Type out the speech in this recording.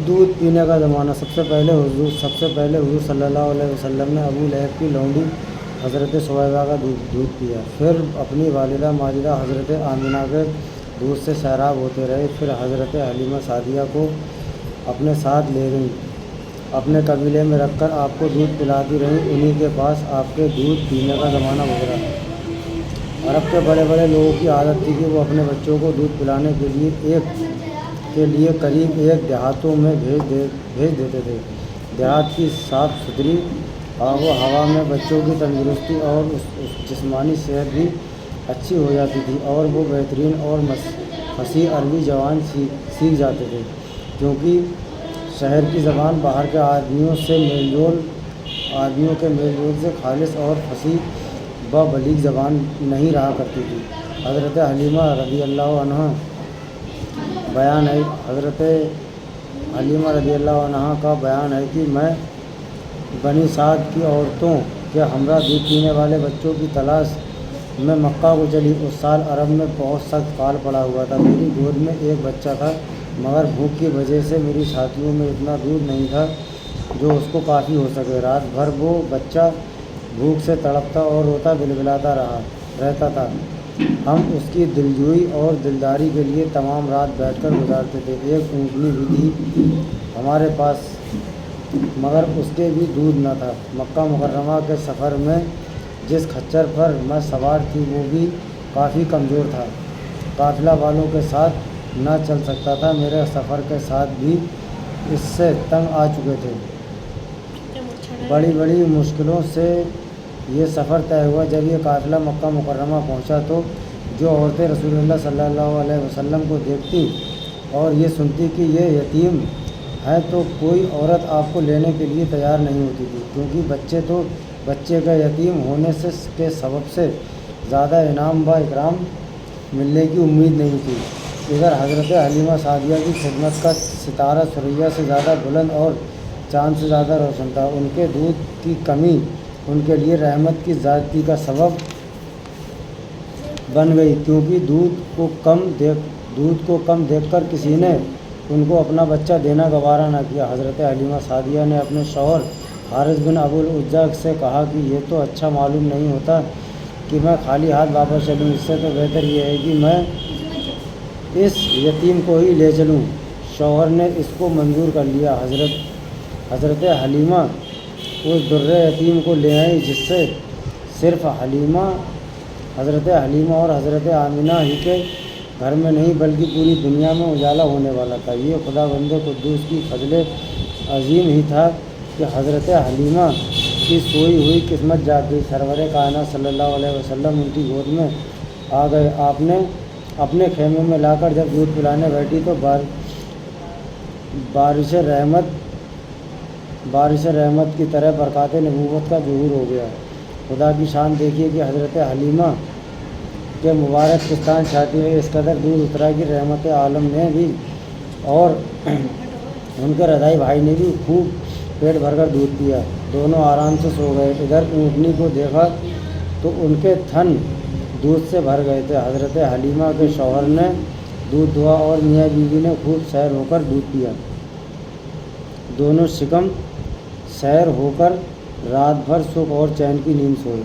دودھ پینے کا زمانہ۔ سب سے پہلے حضور صلی اللہ علیہ وسلم نے ابو لہب کی لونڈی حضرت ثویبہ کا دودھ پیا، پھر اپنی والدہ ماجدہ حضرت آمنہ کے دودھ سے سیراب ہوتے رہے، پھر حضرت حلیمہ سعدیہ کو اپنے ساتھ لے گئیں، اپنے قبیلے میں رکھ کر آپ کو دودھ پلاتی رہیں، انہی کے پاس آپ کے دودھ پینے کا زمانہ گزرا۔ عرب کے بڑے بڑے لوگوں کی عادت تھی کہ وہ اپنے بچوں کو دودھ پلانے کے لیے قریب ایک دیہاتوں میں بھیج دیتے تھے۔ دیہات کی صاف ستھری آب و ہوا میں بچوں کی تندرستی اور جسمانی صحت بھی اچھی ہو جاتی تھی، اور وہ بہترین اور فصیح عربی زبان سیکھ جاتے تھے، کیونکہ شہر کی زبان باہر کے آدمیوں کے میل جول سے خالص اور فصیح و بلیغ زبان نہیں رہا کرتی تھی۔ حضرت حلیمہ رضی اللہ عنہا کا بیان ہے کہ میں بنی سعد کی عورتوں کے ہمراہ دودھ پینے والے بچوں کی تلاش میں مکہ کو چلی۔ اس سال عرب میں بہت سخت کال پڑا ہوا تھا، میری گود میں ایک بچہ تھا، مگر بھوک کی وجہ سے میری چھاتیوں میں اتنا دودھ نہیں تھا جو اس کو کافی ہو سکے۔ رات بھر وہ بچہ بھوک سے تڑپتا اور روتا بلبلاتا رہتا تھا۔ ہم اس کی دلجوئی اور دلداری کے لیے تمام رات بیٹھ کر گزارتے تھے۔ ایک اونٹنی بھی تھی ہمارے پاس، مگر اس کے بھی دودھ نہ تھا۔ مکہ مکرمہ کے سفر میں جس خچر پر میں سوار تھی وہ بھی کافی کمزور تھا، قافلہ والوں کے ساتھ نہ چل سکتا تھا، میرے سفر کے ساتھ بھی اس سے تنگ آ چکے تھے۔ بڑی بڑی مشکلوں سے یہ سفر طے ہوا۔ جب یہ قافلہ مکہ مکرمہ پہنچا تو جو عورتیں رسول اللہ صلی اللہ علیہ وسلم کو دیکھتی اور یہ سنتی کہ یہ یتیم ہے تو کوئی عورت آپ کو لینے کے لیے تیار نہیں ہوتی تھی، کیونکہ بچے کا یتیم ہونے کے سبب سے زیادہ انعام و اکرام ملنے کی امید نہیں تھی۔ ادھر حضرت حلیمہ سعدیہ کی خدمت کا ستارہ ثریا سے زیادہ بلند اور چاند سے زیادہ روشن تھا۔ ان کے دودھ کی کمی ان کے لیے رحمت کی زیادتی کا سبب بن گئی، کیونکہ دودھ کو کم دیکھ کر کسی نے ان کو اپنا بچہ دینا گوارا نہ کیا۔ حضرت حلیمہ سعدیہ نے اپنے شوہر حارث بن ابو العجہ سے کہا کہ یہ تو اچھا معلوم نہیں ہوتا کہ میں خالی ہاتھ واپس چلوں، اس سے تو بہتر یہ ہے کہ میں اس یتیم کو ہی لے چلوں۔ شوہر نے اس کو منظور کر لیا۔ حضرت حلیمہ اس درِ یتیم کو لے آئیں، جس سے صرف حضرت حلیمہ اور حضرت آمنہ ہی کے گھر میں نہیں بلکہ پوری دنیا میں اجالا ہونے والا تھا۔ یہ خداوند قدوس کی فضل عظیم ہی تھا کہ حضرت حلیمہ کی سوئی ہوئی قسمت جاگ گئی۔ سرور کائنات صلی اللہ علیہ وسلم ان کی گود میں آ گئے۔ آپ نے اپنے خیمے میں لا کر جب دودھ پلانے بیٹھی تو بارش رحمت کی طرح برکات نبوت کا ظہور ہو گیا۔ خدا کی شان دیکھیے کہ حضرت حلیمہ کے مبارک پستان چھاتی میں اس قدر دودھ اترا کہ رحمت عالم نے بھی اور ان کے رضائی بھائی نے بھی خوب پیٹ بھر کر دودھ پیا۔ دونوں آرام سے سو گئے۔ ادھر اونٹنی کو دیکھا تو ان کے تھن دودھ سے بھر گئے تھے۔ حضرت حلیمہ کے شوہر نے دودھ دھوا اور میاں بیوی نے خوب سیر ہو کر دودھ پیا۔ دونوں شکم سیر ہو کر رات بھر سکھ اور چین کی نیند سوئے۔